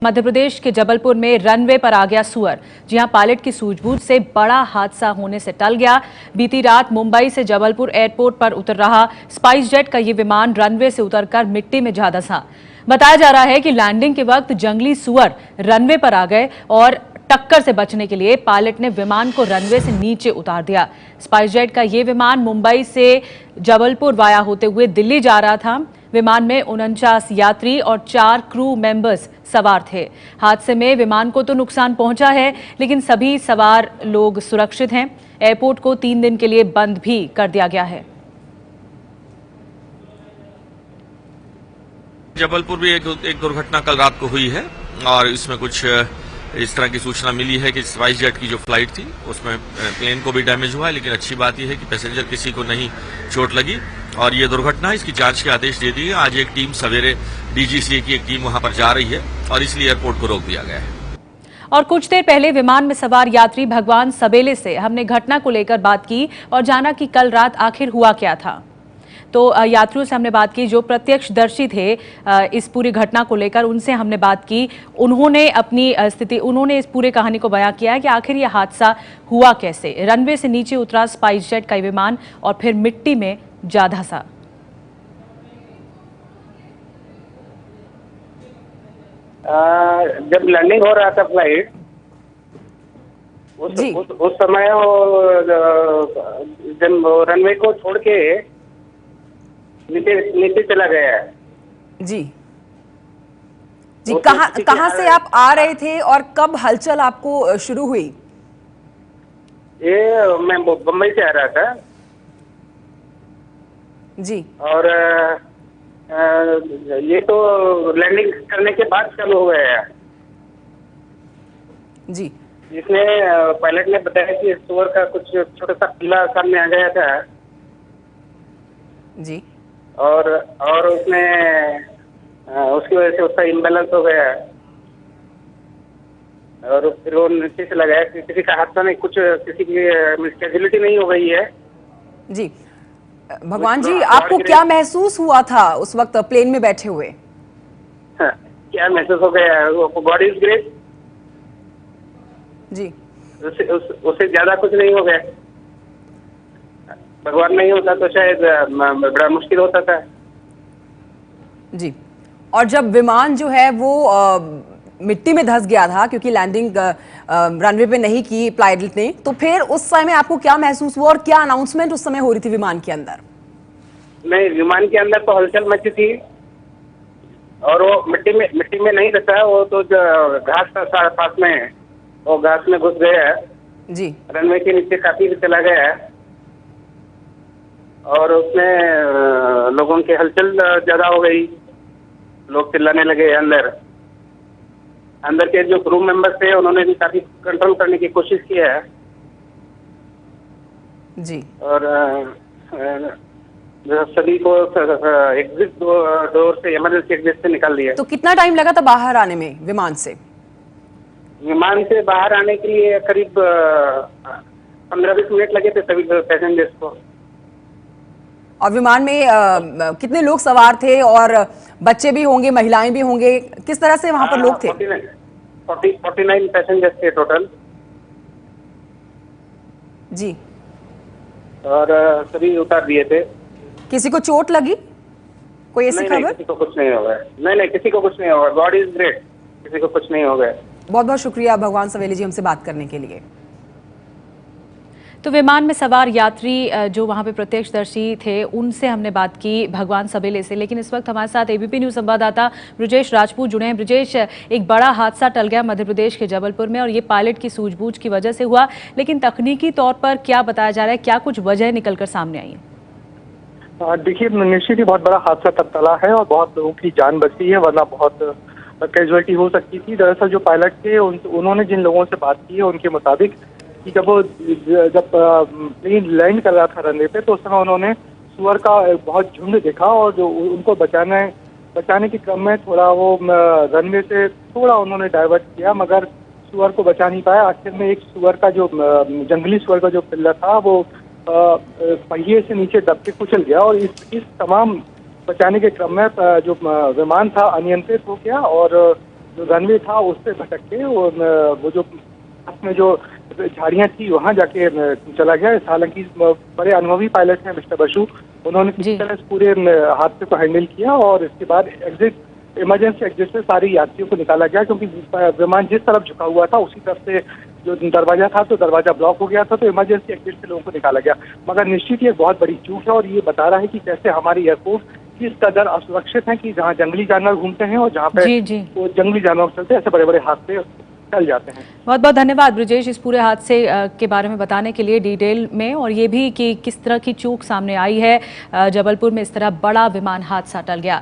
मध्य प्रदेश के जबलपुर में रनवे पर आ गया सुअर। जी हां, पायलट की सूझबूझ से बड़ा हादसा होने से टल गया। बीती रात मुंबई से जबलपुर एयरपोर्ट पर उतर रहा स्पाइस जेट का ये विमान रनवे से उतरकर मिट्टी में जा धंसा। बताया जा रहा है कि लैंडिंग के वक्त जंगली सुअर रनवे पर आ गए और टक्कर से बचने के लिए पायलट ने विमान को रनवे से नीचे उतार दिया। स्पाइस जेट का ये विमान मुंबई से जबलपुर वाया होते हुए दिल्ली जा रहा था। विमान में 49 यात्री और 4 क्रू मेंबर्स सवार थे। हादसे में विमान को तो नुकसान पहुंचा है, लेकिन सभी सवार लोग सुरक्षित हैं। एयरपोर्ट को 3 दिन के लिए बंद भी कर दिया गया है। जबलपुर में एक दुर्घटना कल रात को हुई है और इसमें कुछ इस तरह की सूचना मिली है कि स्पाइस जेट की जो फ्लाइट थी उसमें प्लेन को भी डैमेज हुआ है, लेकिन अच्छी बात यह है कि पैसेंजर किसी को नहीं चोट लगी और ये दुर्घटना इसकी जांच के आदेश दे दिए। आज एक टीम सवेरे डीजीसीए की एक टीम वहां पर जा रही है और इसलिए एयरपोर्ट को रोक दिया गया है। और कुछ देर पहले विमान में सवार यात्री भगवान सबेले से हमने घटना को लेकर बात की और जाना कि कल रात आखिर हुआ क्या था। तो यात्रियों से हमने बात की जो प्रत्यक्षदर्शी थे इस पूरी घटना को लेकर, उनसे हमने बात की। उन्होंने अपनी उन्होंने इस पूरे कहानी को बयां किया है कि आखिर यह हादसा हुआ कैसे। रनवे से नीचे उतरा स्पाइस जेट का विमान और फिर मिट्टी में जा धंसा। जब लैंडिंग हो रहा था फ्लाइट उस समय जब रनवे को छोड़ के नीचे चला गया है। जी जी, कहाँ से आप आ रहे थे और कब हलचल आपको शुरू हुई? ये मैं मुंबई से आ रहा था जी। और ये तो लैंडिंग करने के बाद चालू हो गया है जी। जिसने पायलट ने बताया कि सुअर का कुछ छोटा सा पिल्ला सामने आ गया था जी। और उसने उसकी वजह से उसका इम्बैलेंस हो गया और फिर वो नीचे से लगाया। किसी का हादसा नहीं, कुछ किसी की कैजुअलिटी नहीं हो गई है। जी भगवान जी, आपको क्या महसूस हुआ था उस वक्त प्लेन में बैठे हुए? क्या महसूस हो गया? गॉड इज ग्रेट जी। उससे ज्यादा कुछ नहीं हो गया। भगवान नहीं होता तो शायद बड़ा मुश्किल होता था जी। और जब विमान जो है वो मिट्टी में धंस गया था क्योंकि लैंडिंग रनवे पे नहीं की पायलट ने, तो फिर उस समय आपको क्या महसूस हुआ और क्या अनाउंसमेंट उस समय हो रही थी विमान के अंदर? नहीं, विमान के अंदर तो हलचल मची थी और वो मिट्टी में नहीं रहता, वो तो घास का पास में है, वो घास में घुस गया जी। रनवे के नीचे काफी चला गया है और उसमें लोगों की हलचल ज्यादा हो गई। लोग चिल्लाने लगे। अंदर के जो क्रू मेंबर्स थे उन्होंने भी काफी कंट्रोल करने की कोशिश की है जी। और सभी को एग्जिट डोर से, इमरजेंसी एग्जिट से निकाल दिया। तो कितना टाइम लगा था बाहर आने में विमान से? विमान से बाहर आने के लिए करीब 15-20 मिनट लगे थे सभी पैसेंजर्स को। और विमान में कितने लोग सवार थे और बच्चे भी होंगे, महिलाएं भी होंगे, किस तरह से वहां पर लोग थे? 49 पैसेंजर्स थे टोटल जी। और सभी उतार दिए थे। किसी को चोट लगी? कोई ऐसी खबर? किसी को कुछ नहीं होगा। नहीं, किसी को कुछ नहीं होगा। गॉड इज ग्रेट, किसी को कुछ नहीं होगा। बहुत बहुत शुक्रिया भगवान सवेले जी हमसे बात करने के लिए। तो विमान में सवार यात्री जो वहां पे प्रत्यक्षदर्शी थे उनसे हमने बात की, भगवान सबेले से। लेकिन इस वक्त हमारे साथ एबीपी न्यूज संवाददाता ब्रजेश राजपूत जुड़े हैं। ब्रजेश, एक बड़ा हादसा टल गया मध्य प्रदेश के जबलपुर में और ये पायलट की सूझबूझ की वजह से हुआ, लेकिन तकनीकी तौर पर क्या बताया जा रहा है, क्या कुछ वजह निकलकर सामने आई है? देखिए, निश्चित ही बहुत बड़ा हादसा तब टला है और बहुत लोगों की जान बची है, वरना बहुत कैजुअलिटी हो सकती थी। दरअसल जो पायलट थे उन्होंने जिन लोगों से बात की है उनके मुताबिक कि जब प्लेन लैंड कर रहा था रनवे पे तो उस समय उन्होंने सुअर का बहुत झुंड देखा और जो उनको बचाने के क्रम में थोड़ा वो रनवे से थोड़ा उन्होंने डाइवर्ट किया, मगर सुअर को बचा नहीं पाया। आखिर में एक सुअर का जो जंगली सुअर का जो पिल्ला था वो पहिए से नीचे दब के कुचल गया और इस तमाम बचाने के क्रम में जो विमान था अनियंत्रित हो गया और जो रनवे था उस पे भटक के वो जो पास में जो झाड़ियां थी वहां जाके चला गया। हालांकि बड़े अनुभवी पायलट हैं मिस्टर बसु, उन्होंने किसी तरह इस पूरे हादसे को हैंडल किया और इसके बाद इमरजेंसी एग्जिट से सारे यात्रियों को निकाला गया, क्योंकि विमान जिस तरफ झुका हुआ था उसी तरफ से जो दरवाजा था तो दरवाजा ब्लॉक हो गया था, तो इमरजेंसी एग्जिट से लोगों को निकाला गया। मगर निश्चित ये बहुत बड़ी चूक है और ये बता रहा है कि कैसे हमारी एयरफोर्स किस कदर असुरक्षित है कि जहाँ जंगली जानवर घूमते हैं और जहाँ पे वो जंगली जानवर चलते हैं ऐसे बड़े बड़े हादसे टल जाते हैं। बहुत बहुत धन्यवाद ब्रजेश इस पूरे हादसे के बारे में बताने के लिए डिटेल में, और ये भी कि किस तरह की चूक सामने आई है, जबलपुर में इस तरह बड़ा विमान हादसा टल गया।